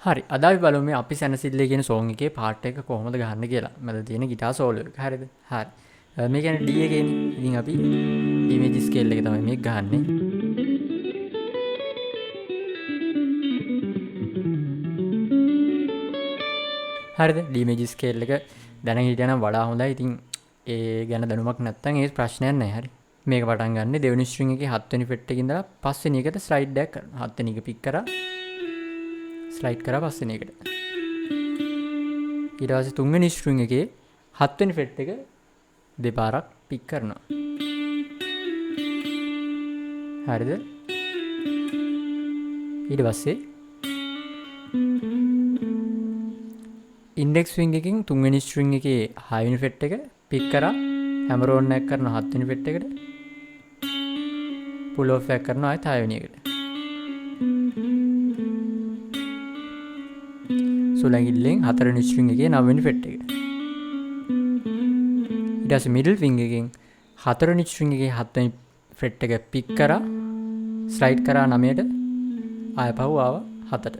හරි අද අපි බලමු මේ අපි සැනසිල්ලේ කියන සෝන් එකේ පාර්ට් එක කොහොමද ගහන්න කියලා. මම තියෙන ගිටාර් සෝලෝ එක. හරිද? හරි. මේ කියන්නේ D එකේනේ. ඉතින් අපි D major scale එක තමයි මේක ගහන්නේ. හරිද? D major scale එක දැනගෙන හිටියනම් වඩා හොඳයි. ඉතින් ඒ ගැන දැනුමක් නැත්නම් ඒ ප්‍රශ්නයක් නැහැ. හරි. මේක පටන් ගන්න දෙවෙනි ස්ට්‍රින්ග් එකේ 7 වෙනි ෆ්‍රෙට් එකේ ඉඳලා 5 වෙනි එකට ස්ලයිඩ් එකක් කරනවා. 7 වෙනි එක පික් කරා ස්ලයිඩ් කරා 5 වෙනි එකට. ඊට පස්සේ තුන්වෙනි ස්ට්‍රින්ග් එකේ 7 වෙනි ෆ්‍රෙට් එක දෙපාරක් පික් කරනවා. හරිද? ඊට පස්සේ ඉන්ඩෙක්ස් ෆින්ගර් එකකින් තුන්වෙනි ස්ට්‍රින්ග් එකේ 6 වෙනි ෆ්‍රෙට් එක පික් කරා හැමර් ඕන් එකක් කරනවා 7 වෙනි ෆ්‍රෙට් එකට. පුල් ඔෆ් එකක් කරනවා ආයෙත් 6 වෙනි එකට. සුලංගිල්ලෙන් 4 වෙනි ස්ට්‍රින්ග් එකේ 9 වෙනි ෆ්‍රෙට් එක. ඊට පස්සේ මිඩල් ෆින්ගර් එකෙන් 4 වෙනි ස්ට්‍රින්ග් එකේ 7 වෙනි ෆ්‍රෙට් එක පික් කරා ස්ලයිඩ් කරා 9ට ආයෙ පහුව ආවා 7ට.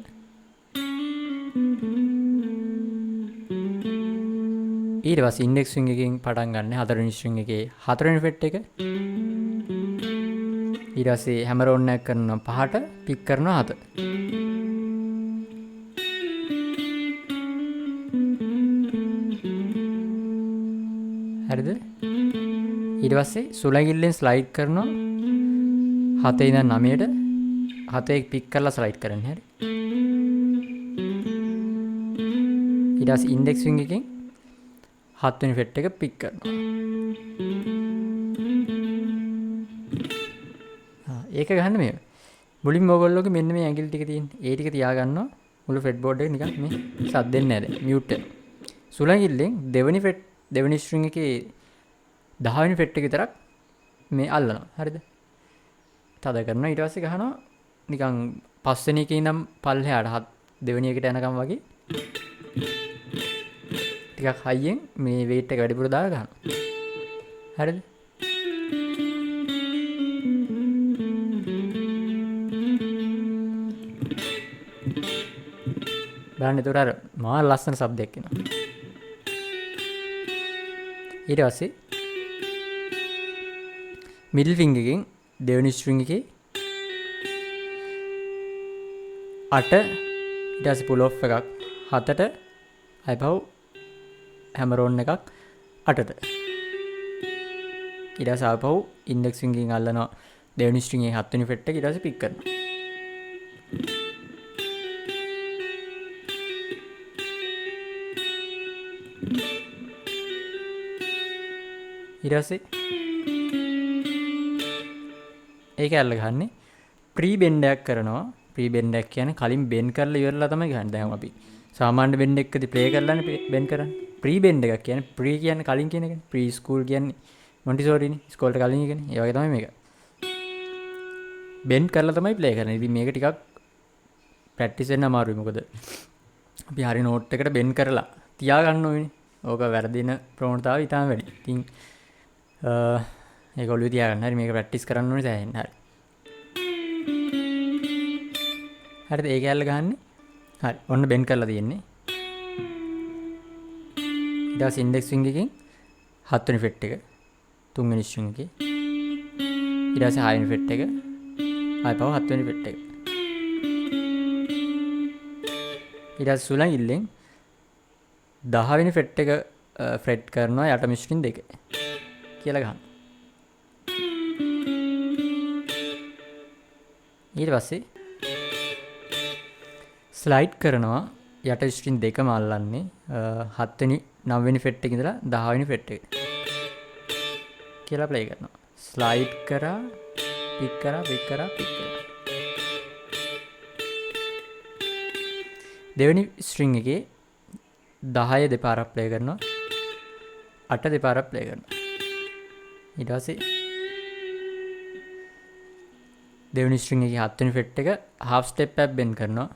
ඊට පස්සේ ඉන්ඩෙක්ස් ෆින්ගර් එකෙන් පටන් ගන්න 4 වෙනි ස්ට්‍රින්ග් එකේ 4 වෙනි ෆ්‍රෙට් එක. ඊට පස්සේ හැමර් ඕන් එකක් කරනවා 5ට පික් කරනවා 7. හරිද? ඊට පස්සේ සුලංගිල්ලෙන් ස්ලයිඩ් කරනවා 7 ඉඳන් 9ට 7 පික් කරලා ස්ලයිඩ් කරන්න. හරි. ඊට පස්සේ ඉන්ඩෙක්ස් ෆින්ගර් එකෙන් 7 වෙනි ෆ්‍රෙට් එක පික් කරනවා. ඒක ගහන්න මේ. මුලින්ම ඔයගොල්ලෝගේ මෙන්න මේ ඇඟිලි ටික තියෙන. ඒ ටික තියාගන්නවා. මුළු ෆ්‍රෙට් බෝඩ් එක නිකන් මේ සද්දෙන්නේ නැහැ දැන්. මියුට් එක. සුලංගිල්ලෙන් දෙවෙනි ස්ට්‍රින්ග් එකේ 10 වෙනි ෆ්‍රෙට් එක විතරක් මේ අල්ලනවා. හරිද? තද කරනවා. ඊට පස්සේ ගහනවා නිකන් 5 වෙනි එකේ ඉඳන් පල්ලෙහාට දෙවෙනි එකට යනකම් වගේ ටිකක් හයියෙන් මේ weight එක වැඩිපුර දාලා ගන්නවා. හරිද? බලන්න ඒතර අර මා ලස්සන શબ્දයක් එනවා. ඊට පස්සේ මිඩල් ෆින්ගර් එකෙන් දෙවෙනි ස්ට්‍රින්ග් එකේ 8 ඊට පස්සේ පුල් ඔෆ් එකක් 7ට අයපහුව හැමර් ඕන් එකක් 8ට. ඊට පස්සේ ආපහුව ඉන්ඩෙක්ස් ෆින්ගර් එකෙන් අල්ලනවා දෙවෙනි ස්ට්‍රින්ග් එකේ 7 වෙනි ෆ්‍රෙට් එක ඊට පස්සේ පික් කරනවා. ඊට පස්සේ ඒක ඇල්ල ගහන්නේ ප්‍රී බෙන්ඩ් එකක් කරනවා. ප්‍රී බෙන්ඩ් එක කියන්නේ කලින් බෙන්ඩ් කරලා ඉවරලා තමයි ගහන්නේ. දැන් අපි සාමාන්‍ය බෙන්ඩ් එකකදී ප්ලේ කරලානේ බෙන්ඩ් කරන්නේ. ප්‍රී බෙන්ඩ් එකක් කියන්නේ ප්‍රී කියන්නේ කලින් කියන එකනේ. ප්‍රී ස්කූල් කියන්නේ මොන්ටිසෝරිනේ. ඉස්කෝලේට කලින් එකනේ. ඒ වගේ තමයි මේක. බෙන්ඩ් කරලා තමයි ප්ලේ කරන්නේ. ඉතින් මේක ටිකක් ප්‍රැක්ටිස් වෙන්න අමාරුයි. මොකද අපි හරි නෝට් එකට බෙන්ඩ් කරලා තියාගන්න ඕනේ. ඕක වැරදින ප්‍රවණතාවය ඉතාම වැඩි. ඉතින් ඒක ඔළුවේ තියාගන්න. හරි මේක ප්‍රැක්ටිස් කරන්න ඕනේ සෑහෙන්න. හරි. හරිද? ඒක ඇල්ල ගහන්නේ. හරි. ඔන්න බෙන්ඩ් කරලා තියෙන්නේ. ඊට පස්සේ ඉන්ඩෙක්ස් ෆින්ගර් එකෙන් 7 වෙනි ෆ්‍රෙට් එක තුන්වෙනි ස්ට්‍රින්ග් එකේ. ඊට පස්සේ 6 වෙනි ෆ්‍රෙට් එක ආයෙ පව 7 වෙනි ෆ්‍රෙට් එක. ඊට පස්සේ සුලංගිල්ලෙන් 10 වෙනි ෆ්‍රෙට් එක ෆ්‍රෙට් කරනවා යටම ස්ට්‍රින්ග් දෙක කියලා ගහනවා. ඊට පස්සේ ස්ලයිඩ් කරනවා යට ස්ට්‍රින්ග් දෙකම අල්ලන්නේ 7 වෙනි 9 වෙනි ෆ්‍රෙට් එකේ ඉඳලා 10 වෙනි ෆ්‍රෙට් එක කියලා ප්ලේ කරනවා. ස්ලයිඩ් කරා පික් කරා පික් කරා පික් කරා. දෙවෙනි ස්ට්‍රින්ග් එකේ 10 දෙපාරක් ප්ලේ කරනවා. 8 දෙපාරක් ප්ලේ කරනවා. ඊට පස්සේ දෙවෙනි ස්ට්‍රින්ග් එකේ 7 වෙනි ෆ්‍රෙට් එක half step එකක් බෙන්ඩ් කරනවා.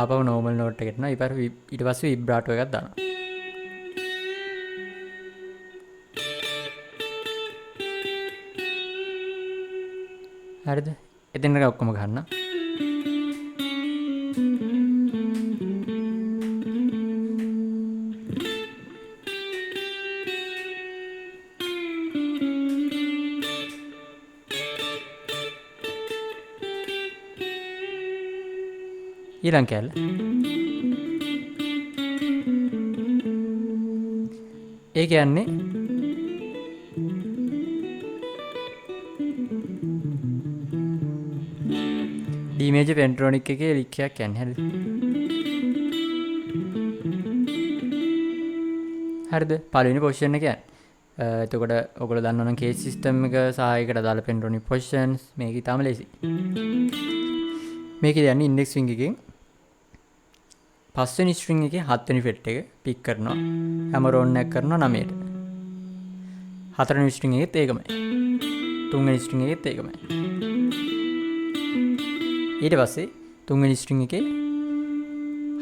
ආපහු normal note එකට යනවා. ඊට පස්සේ vibrato එකක් දානවා. හරිද? එතෙන් ඔක්කොම ගන්න. ඊළඟ කැල්ල. ඒ කියන්නේ D major pentatonic එකේ ලික්කයක් කියන්නේ. හරිද? හරිද? පළවෙනි පොසිෂන් එක කියන්නේ. එතකොට ඔයගොල්ලෝ දන්නවනම් කේස් සිස්ටම් එක සහ ඒකට අදාළ pentatonic positions මේක ඊටාම ලේසි. මේක කියන්නේ ඉන්ඩෙක්ස් ෆින්ගර් එකෙන් පස්වෙනි ස්ට්‍රින්ග් එකේ හත්වෙනි ෆෙට් එක පික් කරනවා. හැමර් ඕන් එක කරනවා 9ට. හතරවෙනි ස්ට්‍රින්ග් එකෙත් ඒකමයි. තුන්වෙනි ස්ට්‍රින්ග් එකෙත් ඒකමයි. ඊට පස්සේ තුන්වෙනි ස්ට්‍රින්ග් එකේ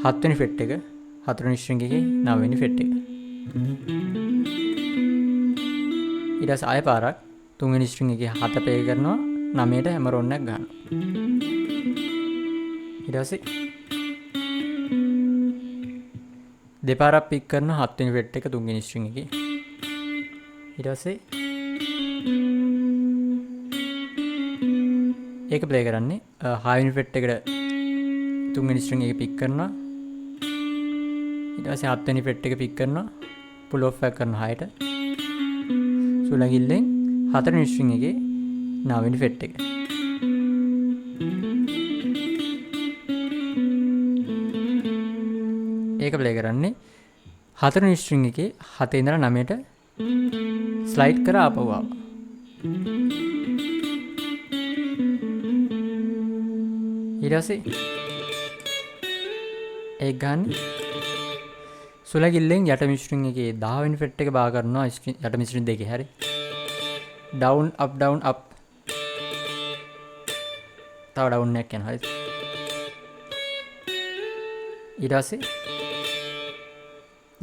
හත්වෙනි ෆෙට් එක, හතරවෙනි ස්ට්‍රින්ග් එකේ නවවෙනි ෆෙට් එක. ඊට පස්සේ ආයෙ පාරක් තුන්වෙනි ස්ට්‍රින්ග් එකේ 7 ප්ලේ කරනවා 9ට හැමර් ඕන් එක ගන්නවා. ඊට පස්සේ දෙපාරක් පික් කරන 7 වෙනි ෆෙට් එක තුන්වෙනි ස්ට්‍රින්ග් එකේ. ඊට පස්සේ ඒක ප්ලේ කරන්නේ 6 වෙනි ෆෙට් එකට තුන්වෙනි ස්ට්‍රින්ග් එක පික් කරනවා. ඊට පස්සේ 7 වෙනි ෆෙට් එක පික් කරනවා. පුල් ඔෆ් එක කරනවා 6ට. සුළඟිල්ලෙන් 4 වෙනි ස්ට්‍රින්ග් එකේ 9 වෙනි ෆෙට් එක. ඒක ප්ලේ කරන්නේ 4 වෙනි ස්ට්‍රින්ග් එකේ 7 ඉඳලා 9ට ස්ලයිඩ් කර ආපහු ආවා. ඊට පස්සේ ඒක ගන්න සුළඟිල්ලෙන් යටම ස්ට්‍රින්ග් එකේ 10 වෙනි ෆෙට් එක බා කරනවා යටම ස්ට්‍රින්ග් දෙකේ. හරි. down up down up. තව ඩවුන් එකක් යනවා. හරි. ඊට පස්සේ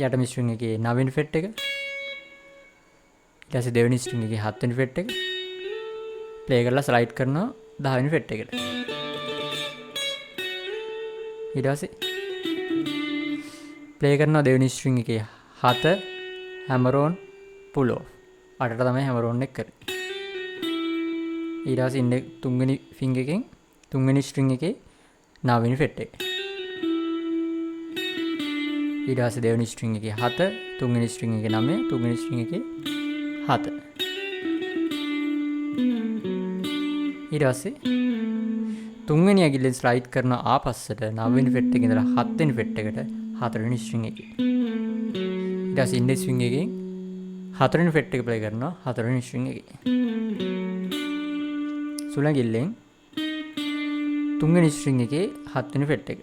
යටම ස්ට්‍රින්ග් එකේ 9 වෙනි ෆෙට් එක. ඊට පස්සේ දෙවෙනි ස්ට්‍රින්ග් එකේ 7 වෙනි ෆෙට් එක ප්ලේ කරලා ස්ලයිඩ් කරනවා 10 වෙනි ෆෙට් එකට. ඊට පස්සේ ප්ලේ කරනවා දෙවෙනි ස්ට්‍රින්ග් එකේ 7 හැමර් ඕන් පුල් ඔෆ්. 8ට තමයි හැමර් ඕන් එක කරේ. ඊට පස්සේ ඉන්ඩෙක්ස් තුන්වෙනි ෆින්ගර් එකෙන් තුන්වෙනි ස්ට්‍රින්ග් එකේ 9 වෙනි ෆෙට් එක. ඊට පස්සේ දෙවෙනි ස්ට්‍රින්ග් එකේ 7 තුන්වෙනි ස්ට්‍රින්ග් එකේ 9 තුන්වෙනි ස්ට්‍රින්ග් එකේ 7. ඊට පස්සේ තුන්වෙනි ඇඟිල්ලෙන් ස්ලයිඩ් කරන ආපස්සට 9 වෙනි ෆෙට් එකේ ඉඳලා 7 වෙනි ෆෙට් එකට 4 වෙනි ස්ට්‍රින්ග් එකේ. ඊට පස්සේ ඉන්ඩෙක්ස් ෆින්ගර් එකෙන් 4 වෙනි ෆෙට් එක ප්ලේ කරනවා 4 වෙනි ස්ට්‍රින්ග් එකේ. සුළඟිල්ලෙන් තුන්වෙනි ස්ට්‍රින්ග් එකේ 7 වෙනි ෆෙට් එක.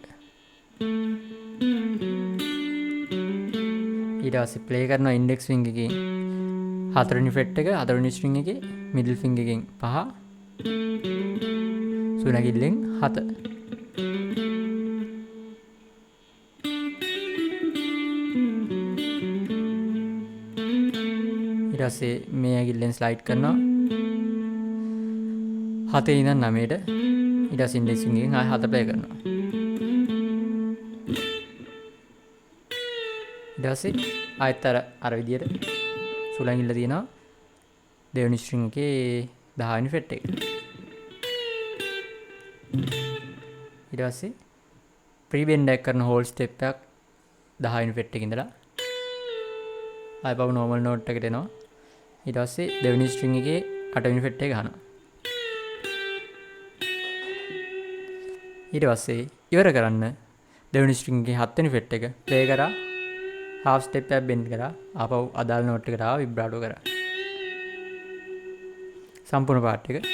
ඊට පස්සේ ප්ලේ කරනවා ඉන්ඩෙක්ස් ෆින්ගර් එකෙන් 4 වෙනි ෆෙට් එක 4 වෙනි ස්ට්‍රින්ග් එකේ මිඩල් ෆින්ගර් එකෙන් 5 සුළඟිල්ලෙන් 7. ඊට පස්සේ මේ ඇඟිල්ලෙන් ස්ලයිඩ් කරනවා 7 ඉඳන් 9ට. ඊට පස්සේ ඉන්ඩෙක්ස් ෆින්ගර් එකෙන් ආයෙ 7 ප්ලේ කරනවා. ඊට පස්සේ ආයෙත් අර විදියට සුළඟිල්ල තියෙනවා දෙවෙනි ස්ට්‍රින්ග් එකේ 10 වෙනි ෆෙට් එක. ඊට පස්සේ ප්‍රී බෙන්ඩ් එක කරන හෝල් ස්ටෙප් එකක් 10 වෙනි ෆෙට් එකේ ඉඳලා ආයෙ පව නෝමල් නෝට් එකට එනවා. ඊට පස්සේ දෙවෙනි ස්ට්‍රින්ග් එකේ 8 වෙනි ෆෙට් එක ගන්නවා. ඊට පස්සේ ඉවර කරන්න දෙවෙනි ස්ට්‍රින්ග් එකේ 7 වෙනි ෆෙට් එක ප්ලේ කරා half step එක බෙන්ඩ් කරා ආපහු අදාළ නෝට් එකට ආවා විබ්‍රාටෝ කරා. සම්පූර්ණ පාර්ට් එක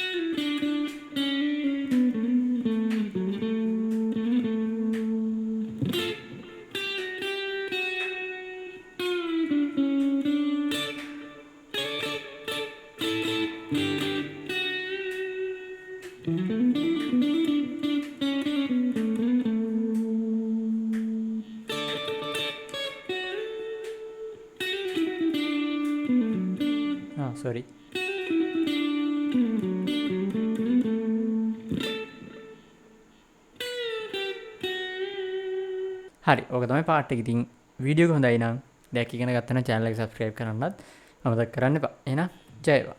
sorry. හරි ඕක තමයි පාර්ට් එක. ඉතින් වීඩියෝ එක හොඳයි නම් දැක් ඉගෙන ගත්තා නම් channel එක subscribe කරන්නත් අමතක කරන්න එපා. එහෙනම් ජය වේවා.